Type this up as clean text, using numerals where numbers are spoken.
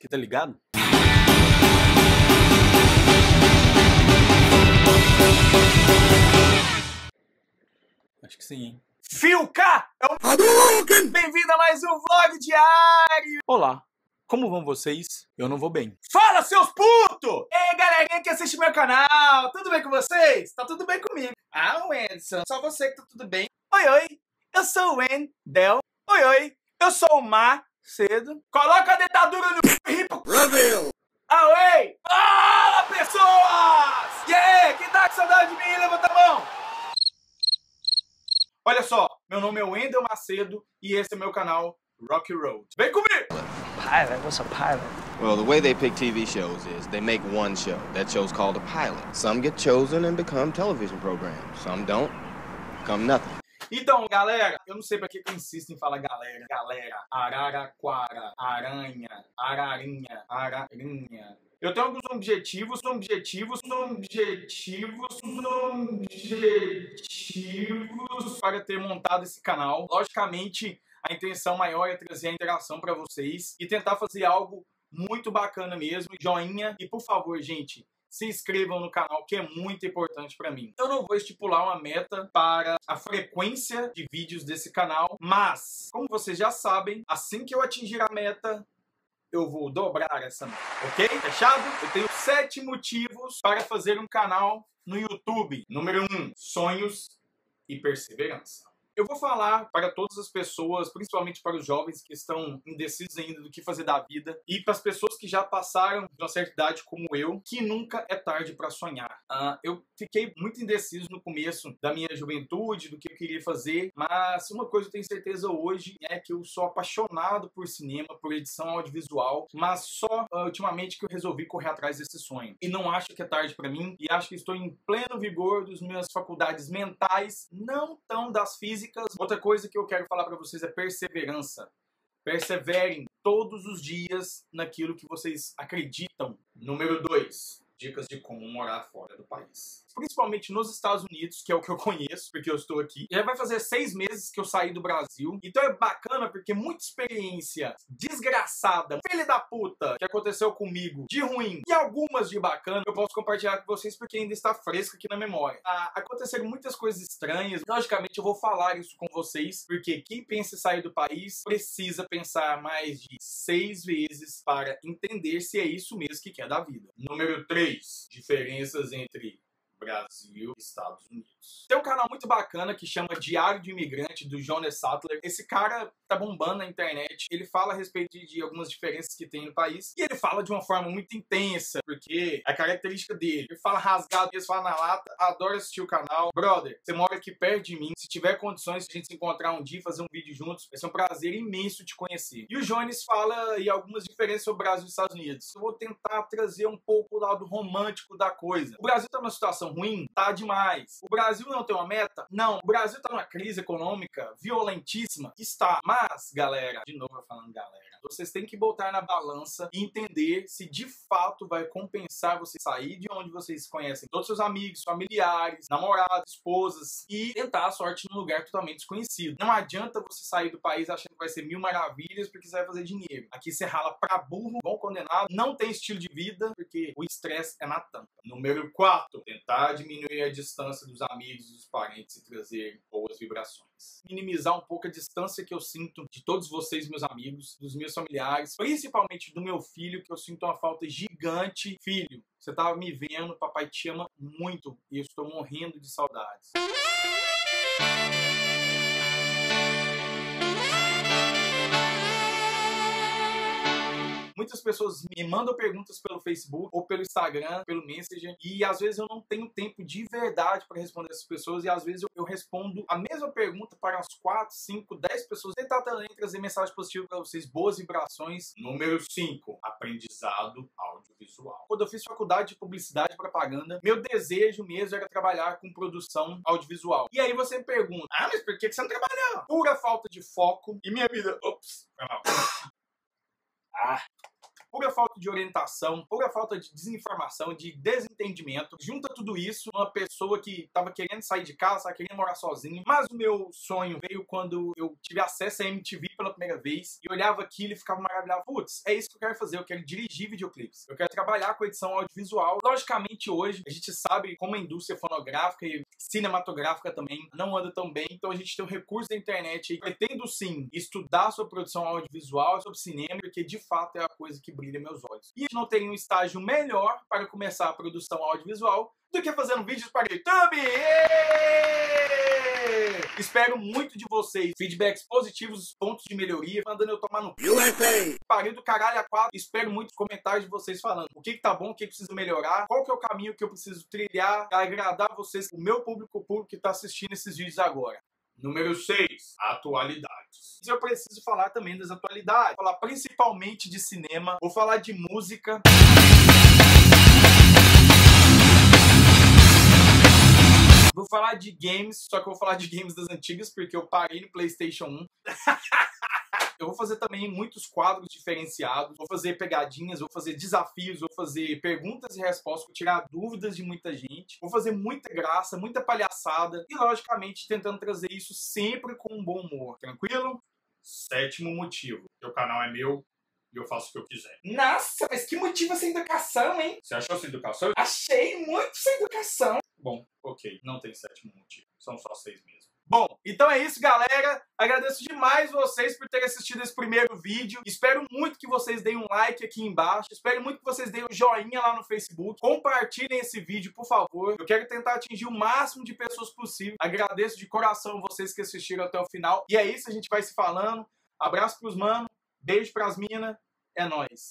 que tá ligado? Acho que sim, hein? Fiuca! Bem-vindo a mais um vlog diário! Olá, como vão vocês? Eu não vou bem. Fala, seus putos! Ei, galerinha que assiste meu canal, tudo bem com vocês? Tá tudo bem comigo. Ah, Wendson, só você que tá tudo bem. Oi, oi, eu sou o Wendel. Oi, oi, eu sou o Macedo. Coloca a dentadura no ripo. Away! Fala, pessoas! E aí, quem tá com saudade de mim? Levanta a mão! Olha só, meu nome é Wendel Macedo e esse é meu canal Rocky Road. Vem comigo! Pilot? What's a pilot? Well, the way they pick TV shows is they make one show. That show's called a pilot. Some get chosen and become television programs. Some don't. Become nothing. Então, galera, eu não sei pra que eu insisto em falar galera. Galera, araraquara, aranha, ararinha, ararinha. Eu tenho alguns objetivos para ter montado esse canal. Logicamente, a intenção maior é trazer a interação para vocês e tentar fazer algo muito bacana mesmo. Joinha e, por favor, gente, se inscrevam no canal, que é muito importante para mim. Eu não vou estipular uma meta para a frequência de vídeos desse canal, mas, como vocês já sabem, assim que eu atingir a meta, eu vou dobrar essa meta, ok? Fechado? Eu tenho 7 motivos para fazer um canal no YouTube. Número 1, sonhos e perseverança. Eu vou falar para todas as pessoas, principalmente para os jovens que estão indecisos ainda do que fazer da vida, e para as pessoas que já passaram de uma certa idade como eu, que nunca é tarde para sonhar. Eu fiquei muito indeciso no começo da minha juventude, do que eu queria fazer, mas uma coisa eu tenho certeza hoje é que eu sou apaixonado por cinema, por edição audiovisual, mas só ultimamente que eu resolvi correr atrás desse sonho. E não acho que é tarde para mim, e acho que estou em pleno vigor das minhas faculdades mentais, não tão das físicas. Outra coisa que eu quero falar para vocês é perseverança. Perseverem todos os dias naquilo que vocês acreditam. Número 2. Dicas de como morar fora do país. Principalmente nos Estados Unidos, que é o que eu conheço, porque eu estou aqui. Já vai fazer 6 meses que eu saí do Brasil. Então é bacana porque muita experiência desgraçada, filha da puta, que aconteceu comigo, de ruim, e algumas de bacana, eu posso compartilhar com vocês porque ainda está fresco aqui na memória. Aconteceram muitas coisas estranhas. Logicamente eu vou falar isso com vocês, porque quem pensa em sair do país precisa pensar mais de 6 vezes para entender se é isso mesmo que quer da vida. Número 3. Diferenças entre Brasil e Estados Unidos. Tem um canal muito bacana que chama Diário de Imigrante, do Jonas Sattler. Esse cara tá bombando na internet. Ele fala a respeito de algumas diferenças que tem no país. E ele fala de uma forma muito intensa, porque é a característica dele. Ele fala rasgado, ele fala na lata. Adoro assistir o canal. Brother, você mora aqui perto de mim. Se tiver condições de a gente se encontrar um dia e fazer um vídeo juntos, vai ser um prazer imenso te conhecer. E o Jonas fala aí algumas diferenças sobre o Brasil e os Estados Unidos. Eu vou tentar trazer um pouco o lado romântico da coisa. O Brasil tá numa situação ruim? Tá demais. O Brasil não tem uma meta? Não. O Brasil tá numa crise econômica violentíssima? Está. Mas, galera, de novo eu falando galera, vocês têm que botar na balança e entender se de fato vai compensar você sair de onde vocês conhecem todos os seus amigos, familiares, namorados, esposas e tentar a sorte num lugar totalmente desconhecido. Não adianta você sair do país achando que vai ser mil maravilhas porque você vai fazer dinheiro. Aqui você rala pra burro, bom condenado, não tem estilo de vida porque o estresse é na tampa. Número 4. Tentar diminuir a distância dos amigos e dos parentes e trazer boas vibrações. Minimizar um pouco a distância que eu sinto de todos vocês, meus amigos, dos meus familiares, principalmente do meu filho, que eu sinto uma falta gigante. Filho, você tá me vendo, papai te ama muito e eu estou morrendo de saudades. Muitas pessoas me mandam perguntas pelo Facebook ou pelo Instagram, pelo Messenger, e às vezes eu não tenho tempo de verdade para responder essas pessoas, e às vezes eu respondo a mesma pergunta para umas 4, 5, 10 pessoas. Tentar também trazer mensagem positiva para vocês, boas vibrações. Número 5. Aprendizado audiovisual. Quando eu fiz faculdade de publicidade e propaganda, meu desejo mesmo era trabalhar com produção audiovisual. E aí você me pergunta, mas por que você não trabalhou? Pura falta de foco e minha vida... Ops, foi mal. pura falta de orientação, pura falta de desinformação, de desentendimento. Junta tudo isso uma pessoa que tava querendo sair de casa, tava querendo morar sozinho. Mas o meu sonho veio quando eu tive acesso à MTV pela primeira vez e olhava aquilo e ficava maravilhado. Putz, é isso que eu quero fazer, eu quero dirigir videoclipes. Eu quero trabalhar com edição audiovisual. Logicamente, hoje, a gente sabe como a indústria fonográfica e cinematográfica também não anda tão bem. Então a gente tem um recurso da internet e pretendo sim estudar sobre produção audiovisual, sobre cinema, porque de fato é a coisa que brilha meus olhos. E não tem um estágio melhor para começar a produção audiovisual do que fazendo vídeos para o YouTube. Espero muito de vocês, feedbacks positivos, pontos de melhoria, mandando eu tomar no USA. Pariu do caralho a 4. Espero muitos comentários de vocês falando o que tá bom, o que precisa melhorar, qual que é o caminho que eu preciso trilhar para agradar vocês, o meu público, o público que tá assistindo esses vídeos agora. Número 6, atualidades. Eu preciso falar também das atualidades, falar principalmente de cinema, vou falar de música. Vou falar de games, só que eu vou falar de games das antigas, porque eu parei no PlayStation 1. Eu vou fazer também muitos quadros diferenciados, vou fazer pegadinhas, vou fazer desafios, vou fazer perguntas e respostas, vou tirar dúvidas de muita gente, vou fazer muita graça, muita palhaçada e, logicamente, tentando trazer isso sempre com um bom humor. Tranquilo? 7º motivo. Meu canal é meu e eu faço o que eu quiser. Nossa, mas que motivo sem educação, hein? Você achou sem educação? Achei muito sem educação. Bom, ok, não tem 7º motivo, são só 6 mesmo. Bom, então é isso, galera. Agradeço demais vocês por terem assistido esse primeiro vídeo. Espero muito que vocês deem um like aqui embaixo. Espero muito que vocês deem um joinha lá no Facebook. Compartilhem esse vídeo, por favor. Eu quero tentar atingir o máximo de pessoas possível. Agradeço de coração vocês que assistiram até o final. E é isso, a gente vai se falando. Abraço pros manos, beijo pras minas. É nóis.